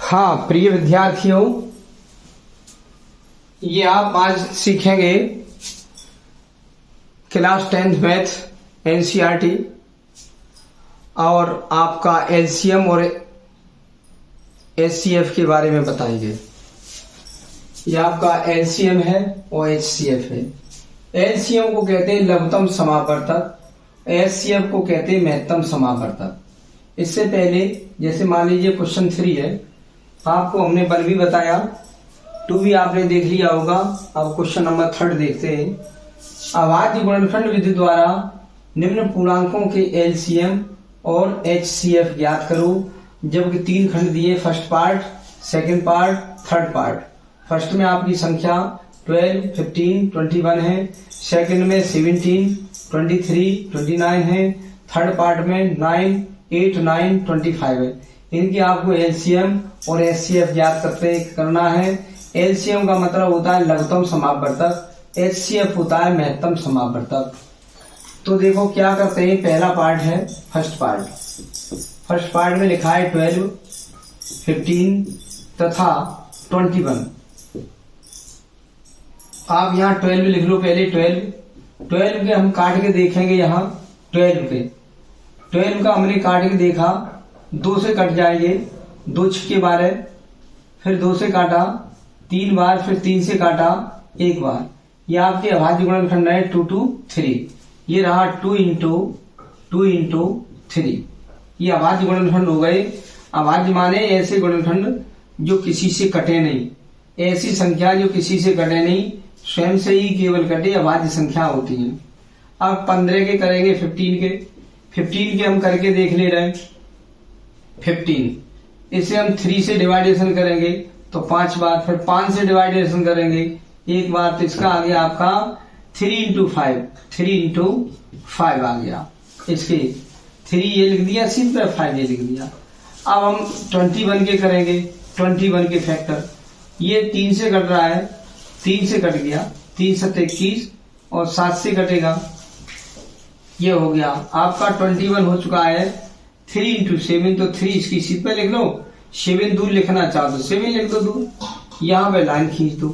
हाँ प्रिय विद्यार्थियों, ये आप आज सीखेंगे क्लास 10th मैथ एनसीईआरटी और आपका एलसीएम और एचसीएफ के बारे में बताएंगे। ये आपका एलसीएम है और एचसीएफ है। एलसीएम को कहते हैं लघुत्तम समापवर्तक, एचसीएफ को कहते हैं महत्तम समापवर्तक। इससे पहले जैसे मान लीजिए क्वेश्चन 3 है, आपको हमने 1 भी बताया, 2 भी आपने देख लिया होगा। अब क्वेश्चन नंबर 3 देखते हैं। अभाज्य गुणनखंड विधि द्वारा निम्न पूर्णांकों के एलसीएम और एचसीएफ ज्ञात करो। जबकि 3 खंड दिए, first part, second part, third part. First में आपकी संख्या 12, 15, 21 है, सेकंड में 17, 23, 29 है, थर्ड पार्ट में 9, 8, 9, 25 है। इनकी आपको एलसीएम और एचसीएफ ज्ञात करना है। एलसीएम का मतलब होता है लघुत्तम समापवर्तक, एचसीएफ होता है महत्तम समापवर्तक। तो देखो क्या करते हैं। पहला पार्ट है फर्स्ट पार्ट। फर्स्ट पार्ट में लिखा है 12, 15 तथा 21। आप यहाँ 12 लिख लो पहले। 12 के हम काट के देखेंगे। यहाँ 12 का हमने काट के देखा, 2 से कट जाएंगे, 2 छक्के 12, फिर 2 से काटा 3 बार, फिर 3 से काटा 1 बार। ये आपके अभाज्य गुणनखंड है 2 2 3। ये रहा 2 इंटू 3। ये अभाज्य गुणनखंड हो गए। अभाज्य माने ऐसे गुणनखंड जो किसी से कटे नहीं, ऐसी संख्या जो किसी से कटे नहीं, स्वयं से ही केवल कटे, अभाज्य संख्या होती है। अब 15 के करेंगे, 15 के हम करके देख ले रहे हैं। 15 इसे हम 3 से डिवाइडेशन करेंगे तो 5 बार, फिर 5 से डिवाइडेशन करेंगे 1 बार, तो इसका आ गया आपका 3 इंटू 5 आ गया। इसके 3 ये लिख दिया, सिर्फ 5 ये लिख दिया। अब हम 21 के करेंगे, 21 के फैक्टर। ये 3 से कट रहा है, 3 से कट गया, 3 7 21 और 7 से कटेगा। ये हो गया आपका 21 हो चुका है। 3 इंटू 7 तो 3 इसकी सीट पे लिख लो। 7 दूर लिखना चाहो तो 7 लिख दो दूर, यहां पे लाइन खींच दो।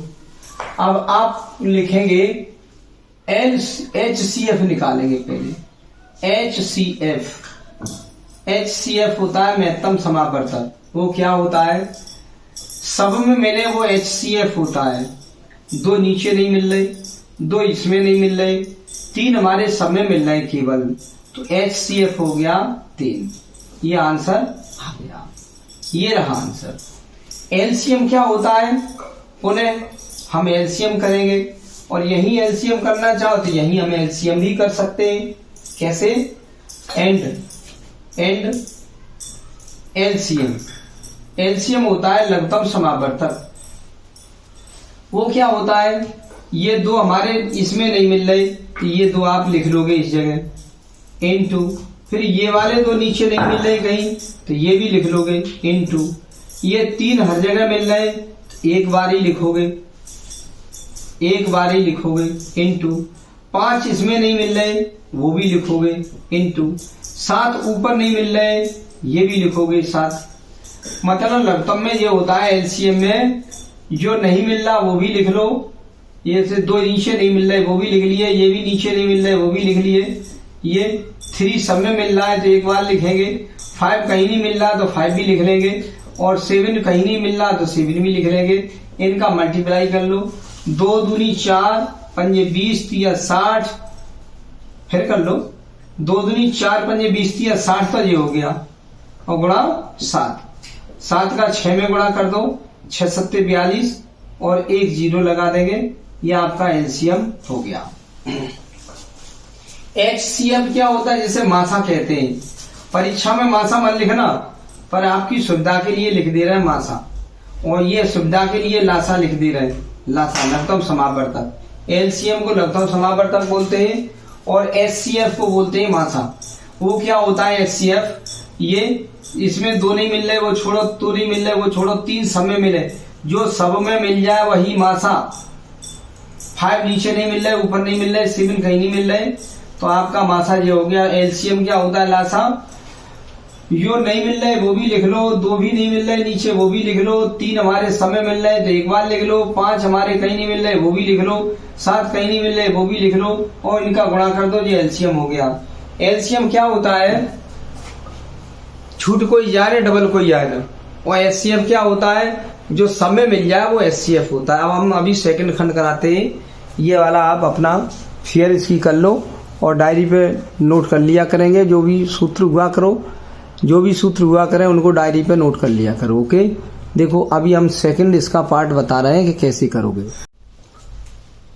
अब आप लिखेंगे एचसीएफ निकालेंगे पहले। एचसीएफ होता है महत्तम समापवर्तक। वो क्या होता है, सब में मिले वो एचसीएफ होता है। 2 नीचे नहीं मिल रहे, 2 इसमें नहीं मिल रहे, 3 हमारे सब में मिल रहे केवल, तो एचसीएफ हो गया 3। ये आंसर आ गया। ये रहा आंसर। एलसीएम क्या होता है, पुनः हम एलसीएम करेंगे, और यही एलसीएम करना चाहो तो यही हम एलसीएम भी कर सकते हैं। कैसे? एंड एलसीएम होता है लघुत्तम समापवर्तक। वो क्या होता है, ये 2 हमारे इसमें नहीं मिल रहे तो ये 2 आप लिख लोगे इस जगह, इनटू, फिर ये वाले 2 नीचे नहीं मिल रहे कहीं तो ये भी लिख लोगे, इनटू, ये 3 हर जगह मिल रहे तो एक बार ही लिखोगे, इनटू, 5 इसमें नहीं मिल रहे वो भी लिखोगे, इनटू, 7 ऊपर नहीं मिल रहे ये भी लिखोगे 7। मतलब लघुत्तम में ये होता है, एलसीएम में जो नहीं मिल रहा वो भी लिख लो। ये से 2 नीचे नहीं मिल रहे वो भी लिख लिए, ये भी नीचे नहीं मिल रहे वो भी लिख लिए। ये 3 सब में मिल रहा है तो एक बार लिखेंगे, 5 कहीं नहीं मिल रहा तो 5 भी लिख लेंगे, और 7 कहीं नहीं मिल रहा तो 7 भी लिख लेंगे। इनका मल्टीप्लाई कर लो, 2 दूनी 4, 5 20 3 60, फिर कर लो 2 दूनी 4, 5 20 3 60 तो ये हो गया, और गुणा 7 का 6 में गुणा कर दो, 6 7 42 और 1 0 लगा देंगे। ये आपका एलसीएम हो गया। एचसीएफ क्या होता है, जैसे मासा कहते हैं। परीक्षा में मासा मत लिखना, पर आपकी सुविधा के लिए लिख दे रहे हैं मासा, और ये सुविधा के लिए लासा लिख दे रहे हैं, लासा लघुत्तम समापवर्तक। एलसीएम को लघुत्तम समापवर्तक बोलते हैं और एचसीएफ को बोलते हैं मासा। वो क्या होता है एचसीएफ, ये इसमें 2 नहीं मिल रहे वो छोड़ो, 2 नहीं मिल रहे वो छोड़ो, 3 सब में मिले, जो सब में मिल जाए वही मासा। 5 नीचे नहीं मिल रहे, ऊपर नहीं मिल रहे, 7 कहीं नहीं मिल रहे, तो आपका मासा ये हो गया। एलसीएम क्या होता है, लासा यो नहीं मिल रहा है वो भी लिख लो, 2 भी नहीं मिल रहा है नीचे वो भी लिख लो, 3 हमारे समय मिल रहा है तो एक बार लिख लो, 5 हमारे कहीं नहीं मिल रहा है वो भी लिख लो, 7 कहीं नहीं मिल रहा है वो भी लिख लो और इनका गुणा कर दो, ये एलसीएम हो गया। एलसीएम क्या होता है, छूट कोई जाए ना डबल कोई जाए ना, और एचसीएफ क्या होता है, जो समय मिल जाए वो एचसीएफ होता है। अब हम अभी सेकंड खंड कराते हैं, ये वाला आप अपना फियर इसकी कर लो और डायरी पे नोट कर लिया करेंगे, जो भी सूत्र हुआ करें उनको डायरी पे नोट कर लिया करो। ओके, देखो अभी हम सेकंड इसका पार्ट बता रहे हैं कि कैसे करोगे।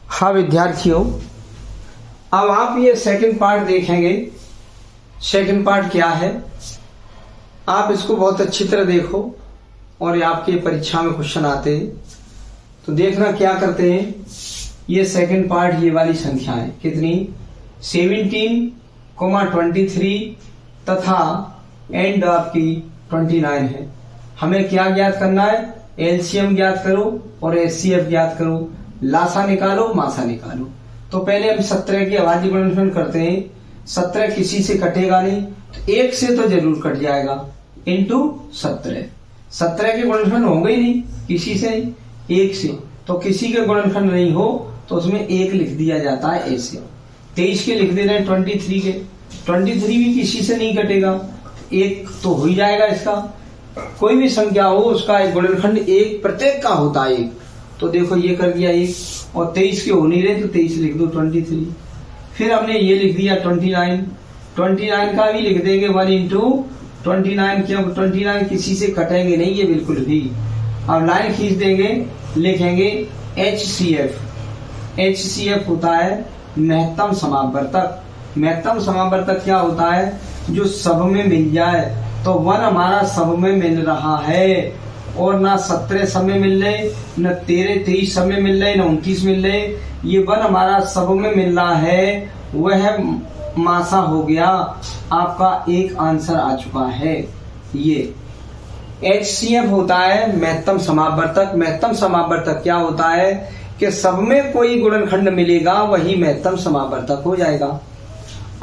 हाँ विद्यार्थियों, अब आप ये सेकंड पार्ट देखेंगे। सेकंड पार्ट क्या है, आप इसको बहुत अच्छी तरह देखो और ये आपके परीक्षा में क्वेश्चन आते हैं तो देखना क्या करते हैं। ये सेकंड पार्ट, ये वाली संख्या है कितनी, 17,23 तथा एंड आपकी 29 है। हमें क्या ज्ञात करना है, एलसीएम ज्ञात करो और एचसीएफ ज्ञात करो, लासा निकालो मासा निकालो। तो पहले हम 17 की अभाज्य गुणनफल करते हैं। 17 किसी से कटेगा नहीं तो 1 से तो जरूर कट जाएगा, इंटू 17 के गुणनफल होंगे ही नहीं किसी से, 1 से, तो किसी के गुणनफल नहीं हो तो उसमें 1 लिख दिया जाता है ऐसे। 23 के लिख दे रहे हैं 23 के, 23 भी किसी से नहीं कटेगा, 1 तो हो ही जाएगा इसका। कोई भी संख्या हो उसका एक गुणनखंड 1 प्रत्येक का होता है 1, तो देखो ये कर दिया 1, और 23 के हो नहीं रहे तो 23 लिख दो 23। फिर हमने ये लिख दिया 29 का भी लिख देंगे 1 इंटू 29, क्यों 29 किसी से कटेंगे नहीं ये बिल्कुल भी। अब लाइन खींच देंगे, लिखेंगे HCF होता है महत्तम समावर्तक। महत्तम समावर्तक क्या होता है, जो सब में मिल जाए। तो 1 हमारा सब में मिल रहा है और ना 17 सब में मिल रहे, न 23 सब में मिल रहे, न 29 मिल रहे, ये 1 हमारा सब में मिल रहा है, वह मासा हो गया। आपका एक आंसर आ चुका है। ये HCF होता है महत्तम समावर्तक। महत्तम समावर्तक क्या होता है कि सब में कोई गुणनखंड मिलेगा वही महत्तम समावर्तक हो जाएगा।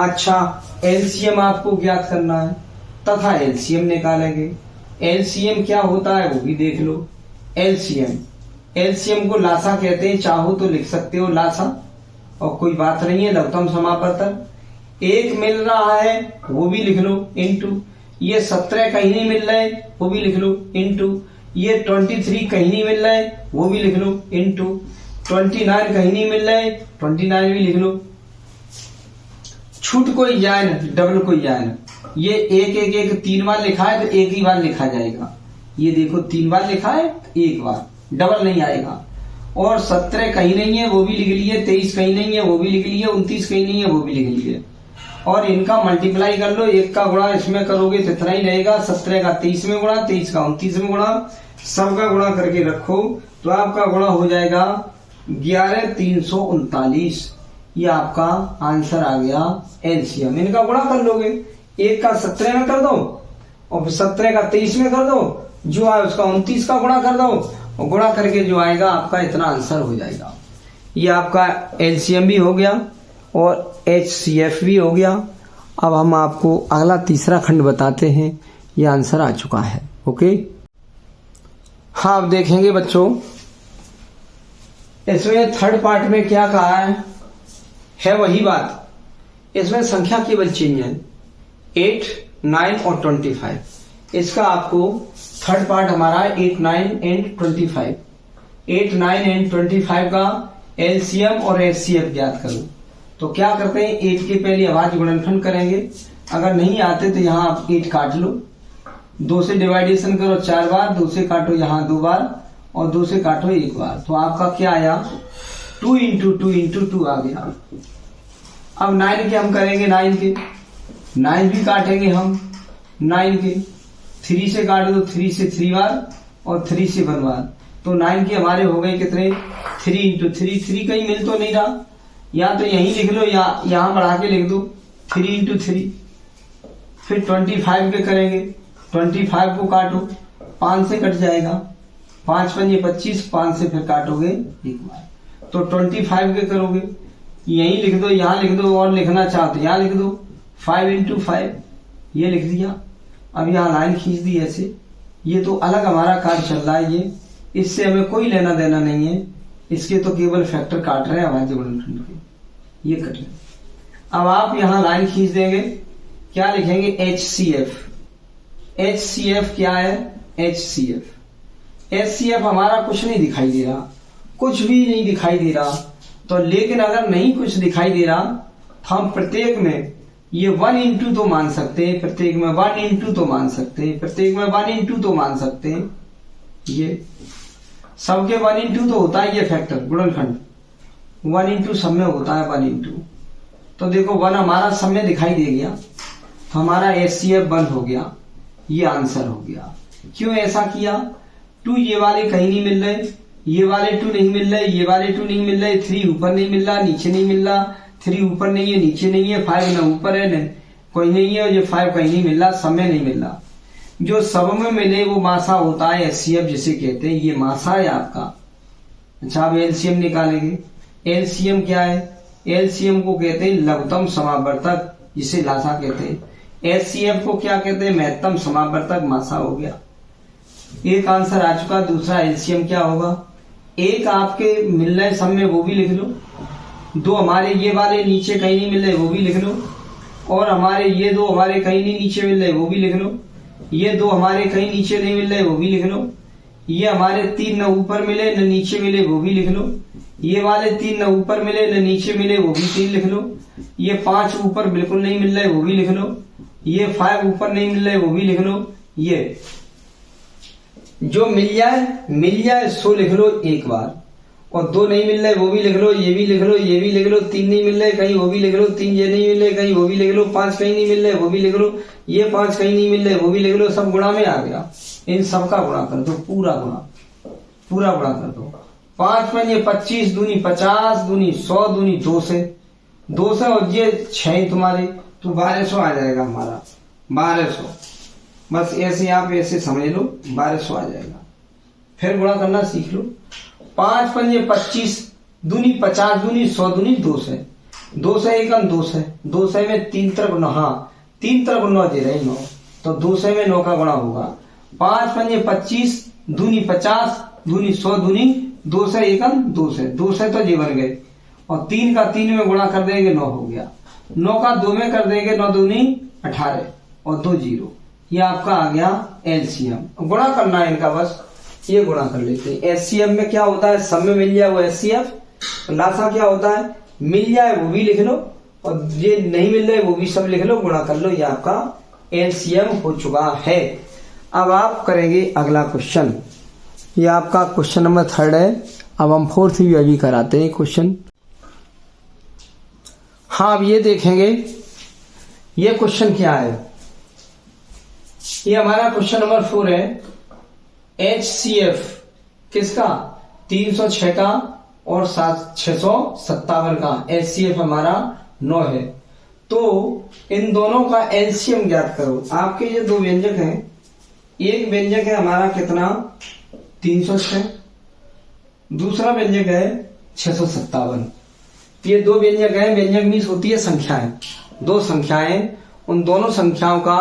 अच्छा, एलसीएम आपको ज्ञात करना है तथा एलसीएम निकालेंगे। एलसीएम क्या होता है वो भी देख लो। एलसीएम को लासा कहते हैं, चाहो तो लिख सकते हो लासा, और कोई बात नहीं है, लघुत्तम समावर्तक। 1 मिल रहा है वो भी लिख लो, इंटू ये 17 कहीं नहीं मिल रहा है वो भी लिख लो, इंटू ये 23 कहीं नहीं मिल रहा है वो भी लिख लो, इंटू 29 कहीं नहीं मिल रहा है 29 भी लिख लो। छूट कोई जाए ना, डबल कोई जाए ना। ये 1 3 बार लिखा है तो 1 ही बार लिखा जाएगा। ये देखो 3 बार लिखा है 1 बार, डबल नहीं आएगा। और 17 कहीं नहीं है वो भी लिख लिए, 23 कहीं नहीं है वो भी लिख लिए, 29 कहीं नहीं है वो भी लिख लिए। और इनका मल्टीप्लाई कर लो, 1 का गुणा इसमें करोगे तो इतना ही रहेगा, 17 का 23 में गुणा, 23 का 29 में गुणा, सबका गुणा करके रखो तो आपका गुणा हो जाएगा 11,339। ये आपका आंसर आ गया एलसीएम। इनका गुणा कर लोगे, 1 का 17 में कर दो और 17 का 23 में कर दो, जो है उसका 29 का गुणा कर दो और गुणा करके जो आएगा आपका इतना आंसर हो जाएगा। ये आपका एलसीएम भी हो गया और HCF भी हो गया। अब हम आपको अगला तीसरा खंड बताते हैं। ये आंसर आ चुका है। ओके, हाँ अब देखेंगे बच्चों, इसमें थर्ड पार्ट में क्या कहा है वही बात। इसमें संख्या केवल चेंज है, 8, 9 और 25। इसका आपको थर्ड पार्ट हमारा 8, 9 एंड 25। 8, 9 एंड 25 का एलसीएम और HCF ज्ञात करो। तो क्या करते हैं, 8 के पहले अभाज्य गुणनखंड करेंगे। अगर नहीं आते तो यहाँ आप 8 काट लो, 2 से डिवाइडेशन करो 4 बार, 2 से काटो यहाँ 2 बार और 2 से काटो 1 बार। तो आपका क्या आया, 2 इंटू 2 इंटू 2 आ गया। अब 9 के हम करेंगे, 9 के 9 भी काटेंगे हम 9 के, 3 से काट दो, 3 से 3 बार और 3 से 1 बार। तो 9 के हमारे हो गए कितने, 3 इंटू 3। 3 कहीं मिल तो नहीं रहा, या तो यहीं लिख लो या यहां बढ़ा के लिख दो 3 इंटू 3। फिर 25 के करेंगे, 25 को काटो, 5 से कट जाएगा, 5 पंजे 25, 5 से फिर काटोगे 1 बार। तो 25 के करोगे, यहीं लिख दो, यहां लिख दो, और लिखना चाहते यहां लिख दो 5 इंटू 5, ये लिख दिया। अब यहाँ लाइन खींच दी ऐसे, ये तो अलग हमारा कार्य चल रहा है, ये इससे हमें कोई लेना देना नहीं है, इसके तो केवल फैक्टर काट रहे हैं अभाज्य गुणनखंड के, ये कट रहे। अब आप यहाँ लाइन खींच देंगे, क्या लिखेंगे HCF। HCF क्या है? HCF हमारा कुछ नहीं दिखाई दे रहा, कुछ भी नहीं दिखाई दे रहा। तो लेकिन अगर नहीं कुछ दिखाई दे रहा तो हम प्रत्येक में ये 1 इंटू तो मान सकते हैं, प्रत्येक में 1 इंटू तो मान सकते हैं, प्रत्येक में 1 इंटू तो मान सकते हैं, ये सबके 1 इंटू तो होता है, ये फैक्टर गुणनखंड 1 इंटू सब में होता है 1 इंटू। तो देखो 1 हमारा सब में दिखाई दे गया, तो हमारा HCF बंद हो गया, ये आंसर हो गया। क्यों ऐसा किया? 2 ये वाले कहीं नहीं मिल रहे, ये वाले 2 नहीं मिल रहे, ये वाले 2 नहीं मिल रहे, 3 ऊपर नहीं मिल रहा, नीचे नहीं मिल रहा, 3 ऊपर नहीं है, नीचे नहीं है, 5 न ऊपर है न कोई नहीं है, और ये 5 कहीं नहीं मिल रहा, सब में नहीं मिल रहा। जो सब में मिले वो मासा होता है, HCF जिसे कहते हैं, ये मासा है आपका। अच्छा अब LCM निकालेंगे। LCM क्या है? LCM को कहते हैं लघुत्तम समावर्तक, जिसे लासा कहते हैं। HCF को क्या कहते हैं? महत्तम समावर्तक, मासा हो गया। एक आंसर आ चुका। दूसरा LCM क्या होगा? एक आपके मिल रहे सब में वो भी लिख लो, 2 हमारे ये वाले नीचे कहीं नहीं मिल रहे वो भी लिख लो, और हमारे ये 2 हमारे कहीं नहीं नीचे मिल रहे वो भी लिख लो, ये 2 हमारे कहीं नीचे नहीं मिल रहे वो भी लिख लो, ये हमारे 3 न ऊपर मिले न नीचे मिले वो भी लिख लो, ये वाले 3 न ऊपर मिले न नीचे मिले वो भी 3 लिख लो, ये 5 ऊपर बिल्कुल नहीं मिल रहे वो भी लिख लो, ये 5 ऊपर नहीं मिल रहे वो भी लिख लो। ये जो मिल जाए सो लिख लो एक बार, और 2 नहीं मिल रहे वो भी लिख लो, ये भी लिख लो, ये भी लिख लो, 3 नहीं मिल रहे कहीं वो भी लिख लो, 3 ये नहीं मिल रहे कहीं वो भी लिख लो, 5 कहीं नहीं मिल रहे वो भी लिख लो, ये 5 कहीं नहीं मिल रहे वो भी लिख लो। सब गुणा में आ गया, इन सब का गुणा कर दो, पूरा गुणा कर दो। 5 में ये 25 दूनी 50 दूनी 100 दूनी 2 से और ये 6 तुम्हारे, तो 1200 आ जाएगा हमारा, 1200। बस ऐसे आप ऐसे समझ लो, 1200 आ जाएगा। फिर गुणा करना सीख लो। 5 पंजे 25 दूनी 50 दूनी 100 दूनी 2 से 1 2 से में 3 तरफ 9, हाँ 3 तरफ 9 दे रहे 9, तो 2 से में 9 का गुणा होगा। 5 पंजे 25 दूनी 50 दूनी 100 दूनी 2 से 1 2 से तो जी बन गए, और 3 का 3 में गुणा कर देंगे 9 हो गया, 9 का 2 में कर देंगे 9 दूनी 18 और 2 0। ये आपका आ गया LCM। गुणा करना है इनका, बस ये गुणा कर लेते हैं। HCF में क्या होता है? सब में मिल जाए वो HCF, लासा क्या होता है? मिल जाए वो भी लिख लो, और ये नहीं मिल रहे वो भी सब लिख लो, गुणा कर लो। ये आपका LCM हो चुका है। अब आप करेंगे अगला क्वेश्चन, ये आपका क्वेश्चन नंबर 3 है। अब हम 4th भी अभी कराते हैं क्वेश्चन। हाँ अब ये देखेंगे, ये क्वेश्चन क्या है? ये हमारा क्वेश्चन नंबर 4 है। HCF किसका? 306 का और 657 का। HCF हमारा 9 है। तो इन दोनों का LCM ज्ञात करो। आपके ये 2 व्यंजक हैं, एक व्यंजक है हमारा कितना? 306, दूसरा व्यंजक है 657। ये 2 व्यंजक है। व्यंजक मीन्स होती है संख्याएं, 2 संख्याएं, उन दोनों संख्याओं का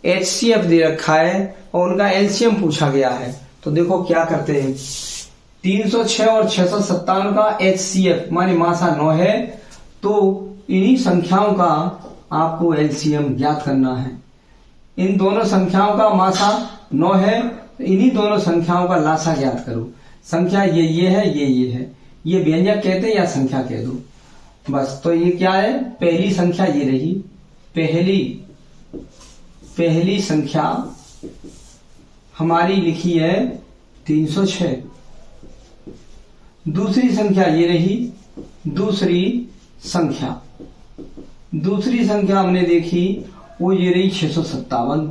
HCF दे रखा है और उनका LCM पूछा गया है। तो देखो क्या करते हैं, 306 और 657 का HCF माने मासा 9 है, तो इन्हीं संख्याओं का आपको LCM ज्ञात करना है। इन दोनों संख्याओं का मासा 9 है, तो इन्हीं दोनों संख्याओं का लासा ज्ञात करो। संख्या ये है, ये है, ये व्यंजक कहते हैं या संख्या कह दो बस। तो ये क्या है? पहली संख्या ये रही, पहली संख्या हमारी लिखी है 306। दूसरी संख्या ये रही, दूसरी संख्या हमने देखी वो ये रही 657।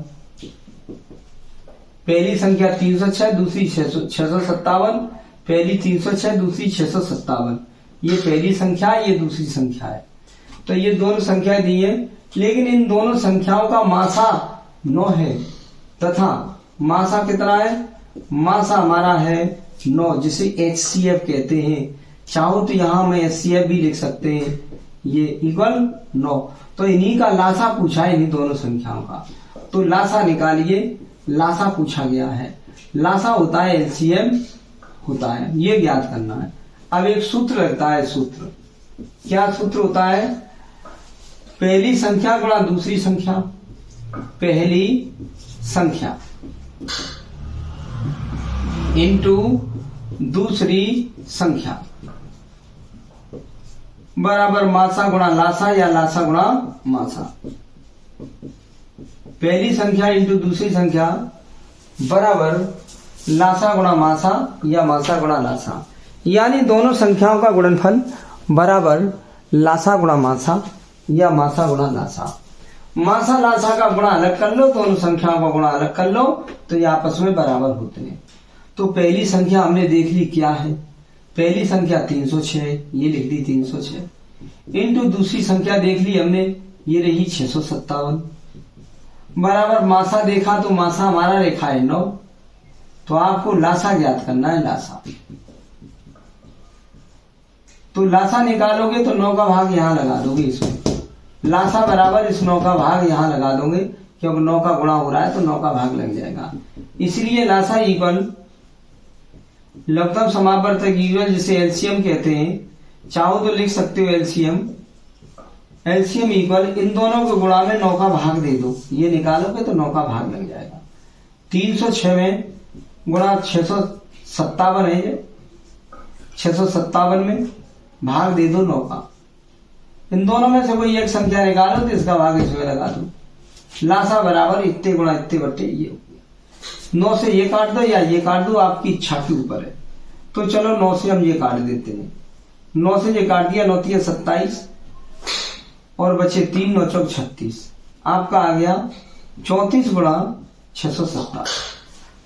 पहली संख्या 306, दूसरी 657। पहली 306, दूसरी 657। ये पहली संख्या है, ये दूसरी संख्या है। तो ये दोनों संख्या दी है, लेकिन इन दोनों संख्याओं का मासा 9 है तथा मासा कितना है? मासा हमारा है 9, जिसे HCF कहते हैं। चाहो तो यहां में HCF भी लिख सकते हैं, ये इक्वल 9। तो इन्हीं का लासा पूछा है, इन्हीं दोनों संख्याओं का। तो लासा निकालिए, लासा पूछा गया है। लासा होता है एलसीएम होता है, ये ज्ञात करना है। अब एक सूत्र लगता है, सूत्र क्या सूत्र होता है? पहली संख्या गुणा दूसरी संख्या, पहली संख्या इंटू दूसरी संख्या बराबर मासा गुणा लासा या लासा गुणा मासा। पहली संख्या इंटू दूसरी संख्या बराबर लासा गुणा मासा या मासा गुणा लासा, यानी दोनों संख्याओं का गुणनफल बराबर लासा गुणा मासा या मासा गुणा लासा। मासा लासा का गुणा अलग कर लो, दोनों संख्याओं का गुणा अलग कर लो, तो ये आपस में बराबर होते हैं। तो पहली संख्या हमने देख ली क्या है, पहली संख्या 306, ये लिख दी 306 इंटू दूसरी संख्या देख ली हमने, ये रही 657 बराबर मासा देखा तो मासा हमारा रेखा है 9, तो आपको लासा ज्ञात करना है, लासा। तो लासा निकालोगे तो 9 का भाग यहां लगा दोगे इसमें, लासा बराबर इस 9 का भाग यहां लगा दोगे, क्योंकि 9 का गुणा हो रहा है तो 9 का भाग लग जाएगा। इसलिए लासा इक्वल लघुत्तम समापवर्तक इक्वल, जिसे एलसीएम कहते हैं, चाहो तो लिख सकते हो एलसीएम। एलसीएम इक्वल इन दोनों के गुणा में 9 का भाग दे दो, ये निकालोगे तो 9 का भाग लग जाएगा। 306 में गुणा 657 है, ये 657 में भाग दे दो 9 का। इन दोनों में से कोई एक संख्या निकालो तो इसका भाग इसमें लगा दो। लासा बराबर इतने गुणा इतने बट्टे ये 9 से ये काट दो या ये काट दो, आपकी इच्छा के ऊपर है। तो चलो 9 से हम ये काट देते हैं, 9 से ये काट दिया, 9 3 27 और बचे 3 9 4 36, आपका आ गया 34 गुणा 657।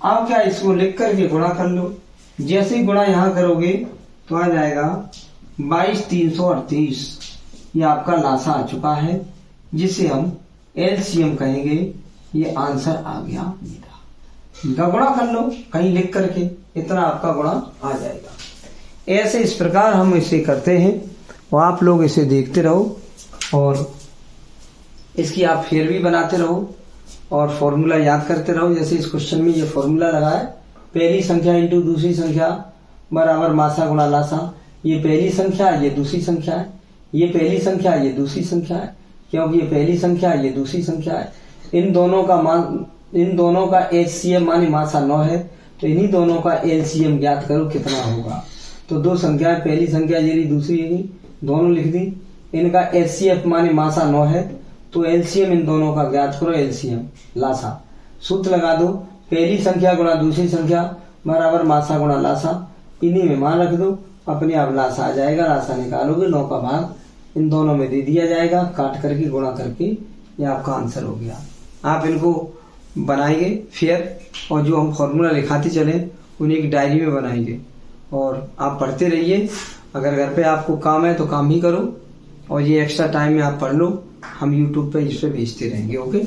आप क्या इसको लिख करके गुणा कर लो, जैसे ही गुणा यहां करोगे तो आ जाएगा 22 338, ये आपका लासा आ चुका है, जिसे हम एलसीएम कहेंगे। ये आंसर आ गया मेरा। इनका गुणा कर लो कहीं लिख करके, इतना आपका गुणा आ जाएगा। ऐसे इस प्रकार हम इसे करते हैं और आप लोग इसे देखते रहो और इसकी आप फिर भी बनाते रहो और फॉर्मूला याद करते रहो। जैसे इस क्वेश्चन में ये फॉर्मूला लगा है, पहली संख्या इंटू दूसरी संख्या बराबर मासा गुणा लासा। ये पहली संख्या, ये दूसरी संख्या है, ये पहली संख्या, ये दूसरी संख्या है, क्योंकि ये पहली संख्या, ये दूसरी संख्या है। इन दोनों का एचसीएम माने मासा 9 है, तो इन्हीं दोनों का एलसीएम ज्ञात करो कितना होगा। तो दो संख्या, पहली संख्या ये रही, दूसरी ये रही, दोनों लिख दी। इनका एचसीएफ माने मासा 9 है, तो एलसीएम इन दोनों का ज्ञात करो, एलसीएम लासा। सूत्र लगा दो, पहली संख्या गुणा दूसरी संख्या बराबर मासा गुणा लासा, इन्हीं में मान रख दो, अपने आप लासा आ जाएगा। लासा निकालोगे 9 का भाग इन दोनों में दे दिया जाएगा, काट करके गुणा करके, ये आपका आंसर हो गया। आप इनको बनाएंगे फिर, और जो हम फॉर्मूला लिखाते चले उन्हें एक डायरी में बनाएंगे और आप पढ़ते रहिए। अगर घर पे आपको काम है तो काम ही करो, और ये एक्स्ट्रा टाइम में आप पढ़ लो, हम यूट्यूब पे इस पे भेजते रहेंगे। ओके।